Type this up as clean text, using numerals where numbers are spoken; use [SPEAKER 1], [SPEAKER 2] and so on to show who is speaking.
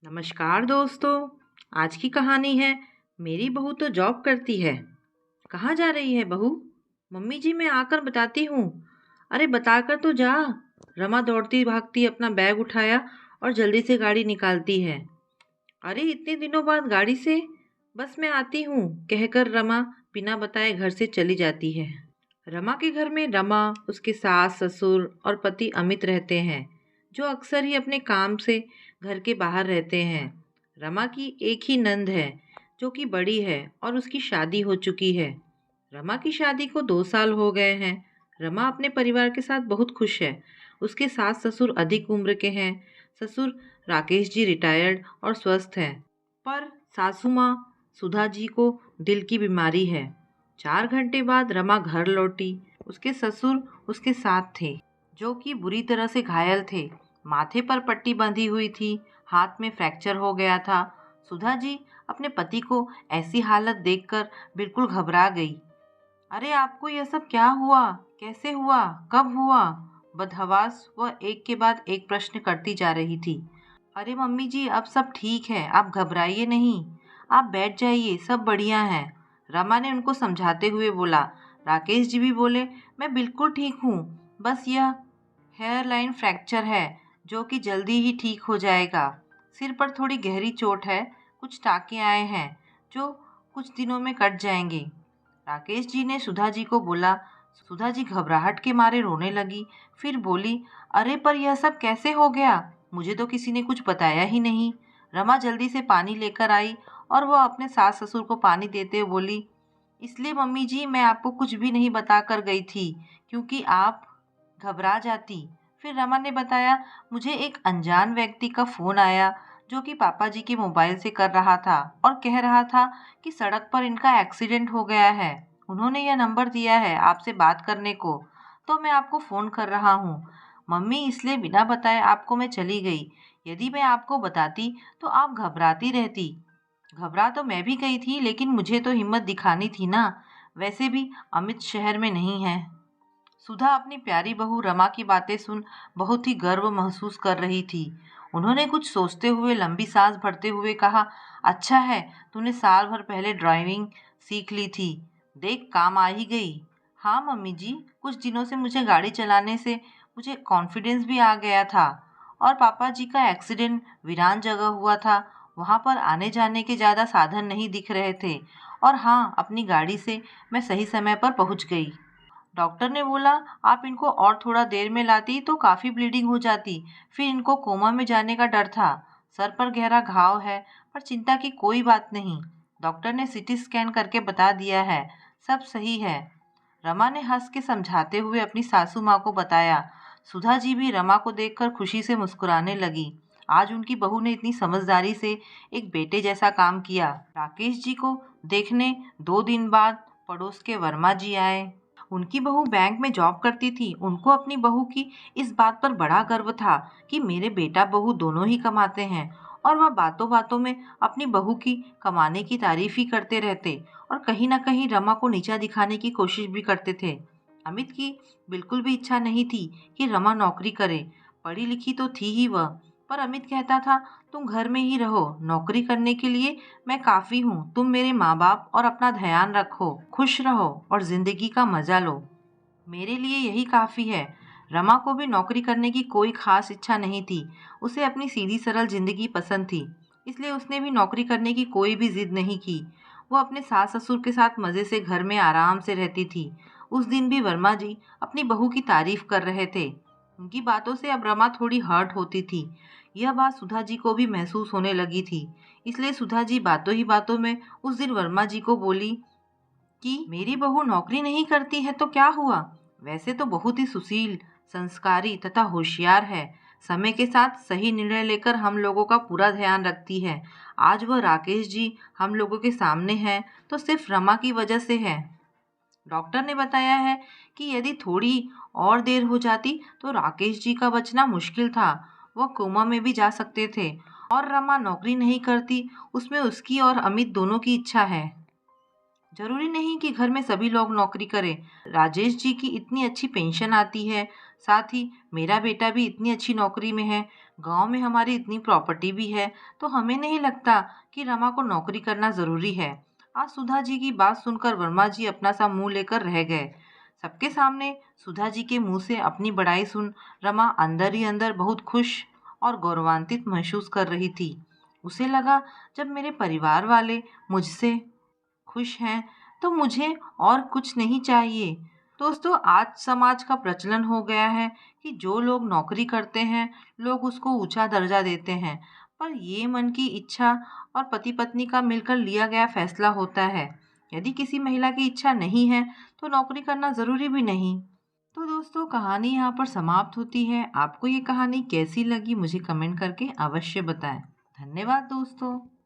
[SPEAKER 1] नमस्कार दोस्तों। आज की कहानी है मेरी बहू तो जॉब करती है। कहाँ जा रही है बहू? मम्मी जी मैं आकर बताती हूँ। अरे बताकर तो जा। रमा दौड़ती भागती अपना बैग उठाया और जल्दी से गाड़ी निकालती है। अरे इतने दिनों बाद गाड़ी से? बस मैं आती हूँ कहकर रमा बिना बताए घर से चली जाती है। रमा के घर में रमा, उसके सास ससुर और पति अमित रहते हैं, जो अक्सर ही अपने काम से घर के बाहर रहते हैं। रमा की एक ही नंद है जो कि बड़ी है और उसकी शादी हो चुकी है। रमा की शादी को 2 साल हो गए हैं। रमा अपने परिवार के साथ बहुत खुश है। उसके सास ससुर अधिक उम्र के हैं। ससुर राकेश जी रिटायर्ड और स्वस्थ हैं, पर सासू माँ सुधा जी को दिल की बीमारी है। 4 घंटे बाद रमा घर लौटी। उसके ससुर उसके साथ थे, जो कि बुरी तरह से घायल थे। माथे पर पट्टी बंधी हुई थी, हाथ में फ्रैक्चर हो गया था। सुधा जी अपने पति को ऐसी हालत देखकर बिल्कुल घबरा गई। अरे आपको यह सब क्या हुआ? कैसे हुआ? कब हुआ? बदहवास वह एक के बाद एक प्रश्न करती जा रही थी। अरे मम्मी जी अब सब ठीक है, आप घबराइए नहीं। आप बैठ जाइए, सब बढ़िया है। रमा ने उनको समझाते हुए बोला। राकेश जी भी बोले, मैं बिल्कुल ठीक हूँ, बस यह हेयर लाइन फ्रैक्चर है जो कि जल्दी ही ठीक हो जाएगा। सिर पर थोड़ी गहरी चोट है, कुछ टाँके आए हैं जो कुछ दिनों में कट जाएंगे। राकेश जी ने सुधा जी को बोला। सुधा जी घबराहट के मारे रोने लगी। फिर बोली, अरे पर यह सब कैसे हो गया? मुझे तो किसी ने कुछ बताया ही नहीं। रमा जल्दी से पानी लेकर आई और वह अपने सास ससुर को पानी देते हुए बोली, इसलिए मम्मी जी मैं आपको कुछ भी नहीं बता कर गई थी क्योंकि आप घबरा जाती। फिर रमा ने बताया, मुझे एक अनजान व्यक्ति का फोन आया जो कि पापा जी के मोबाइल से कर रहा था और कह रहा था कि सड़क पर इनका एक्सीडेंट हो गया है। उन्होंने यह नंबर दिया है आपसे बात करने को, तो मैं आपको फ़ोन कर रहा हूँ। मम्मी इसलिए बिना बताए आपको मैं चली गई। यदि मैं आपको बताती तो आप घबराती रहती। घबरा तो मैं भी गई थी, लेकिन मुझे तो हिम्मत दिखानी थी ना। वैसे भी अमित शहर में नहीं है। सुधा अपनी प्यारी बहू रमा की बातें सुन बहुत ही गर्व महसूस कर रही थी। उन्होंने कुछ सोचते हुए लंबी सांस भरते हुए कहा, अच्छा है तूने साल भर पहले ड्राइविंग सीख ली थी, देख काम आ ही गई। हाँ मम्मी जी, कुछ दिनों से मुझे गाड़ी चलाने से मुझे कॉन्फिडेंस भी आ गया था। और पापा जी का एक्सीडेंट वीरान जगह हुआ था, वहाँ पर आने जाने के ज़्यादा साधन नहीं दिख रहे थे। और हाँ, अपनी गाड़ी से मैं सही समय पर पहुँच गई। डॉक्टर ने बोला आप इनको और थोड़ा देर में लाती तो काफ़ी ब्लीडिंग हो जाती, फिर इनको कोमा में जाने का डर था। सर पर गहरा घाव है, पर चिंता की कोई बात नहीं। डॉक्टर ने सीटी स्कैन करके बता दिया है, सब सही है। रमा ने हंस के समझाते हुए अपनी सासू माँ को बताया। सुधा जी भी रमा को देखकर खुशी से मुस्कुराने लगी। आज उनकी बहू ने इतनी समझदारी से एक बेटे जैसा काम किया। राकेश जी को देखने 2 दिन बाद पड़ोस के वर्मा जी आए। उनकी बहू बैंक में जॉब करती थी। उनको अपनी बहू की इस बात पर बड़ा गर्व था कि मेरे बेटा बहू दोनों ही कमाते हैं। और वह बातों बातों में अपनी बहू की कमाने की तारीफ ही करते रहते और कहीं ना कहीं रमा को नीचा दिखाने की कोशिश भी करते थे। अमित की बिल्कुल भी इच्छा नहीं थी कि रमा नौकरी करे। पढ़ी लिखी तो थी ही वह, पर अमित कहता था, तुम घर में ही रहो, नौकरी करने के लिए मैं काफ़ी हूँ। तुम मेरे माँ बाप और अपना ध्यान रखो, खुश रहो और ज़िंदगी का मज़ा लो। मेरे लिए यही काफ़ी है। रमा को भी नौकरी करने की कोई खास इच्छा नहीं थी। उसे अपनी सीधी सरल ज़िंदगी पसंद थी, इसलिए उसने भी नौकरी करने की कोई भी ज़िद नहीं की। वो अपने सास ससुर के साथ मज़े से घर में आराम से रहती थी। उस दिन भी वर्मा जी अपनी बहू की तारीफ कर रहे थे। उनकी बातों से अब रमा थोड़ी हर्ट होती थी। यह बात सुधा जी को भी महसूस होने लगी थी, इसलिए सुधा जी बातों ही बातों में उस दिन वर्मा जी को बोली कि मेरी बहू नौकरी नहीं करती है तो क्या हुआ? वैसे तो बहुत ही सुशील, संस्कारी तथा होशियार है। समय के साथ सही निर्णय लेकर हम लोगों का पूरा ध्यान रखती है। आज वह राकेश जी हम लोगों के सामने हैं तो सिर्फ रमा की वजह से है। डॉक्टर ने बताया है कि यदि थोड़ी और देर हो जाती तो राकेश जी का बचना मुश्किल था। वह कोमा में भी जा सकते थे। और रमा नौकरी नहीं करती, उसमें उसकी और अमित दोनों की इच्छा है। जरूरी नहीं कि घर में सभी लोग नौकरी करें। राजेश जी की इतनी अच्छी पेंशन आती है, साथ ही मेरा बेटा भी इतनी अच्छी नौकरी में है। गांव में हमारी इतनी प्रॉपर्टी भी है, तो हमें नहीं लगता कि रमा को नौकरी करना जरूरी है। आज सुधा जी की बात सुनकर वर्मा जी अपना सा मुंह लेकर रह गए। सबके सामने सुधा जी के मुंह से अपनी बड़ाई सुन रमा अंदर ही अंदर बहुत खुश और गौरवान्वित महसूस कर रही थी। उसे लगा, जब मेरे परिवार वाले मुझसे खुश हैं तो मुझे और कुछ नहीं चाहिए। दोस्तों, आज समाज का प्रचलन हो गया है कि जो लोग नौकरी करते हैं, लोग उसको ऊंचा दर्जा देते हैं, पर ये मन की इच्छा और पति पत्नी का मिलकर लिया गया फैसला होता है। यदि किसी महिला की इच्छा नहीं है तो नौकरी करना जरूरी भी नहीं। तो दोस्तों, कहानी यहाँ पर समाप्त होती है। आपको ये कहानी कैसी लगी मुझे कमेंट करके अवश्य बताएं। धन्यवाद दोस्तों।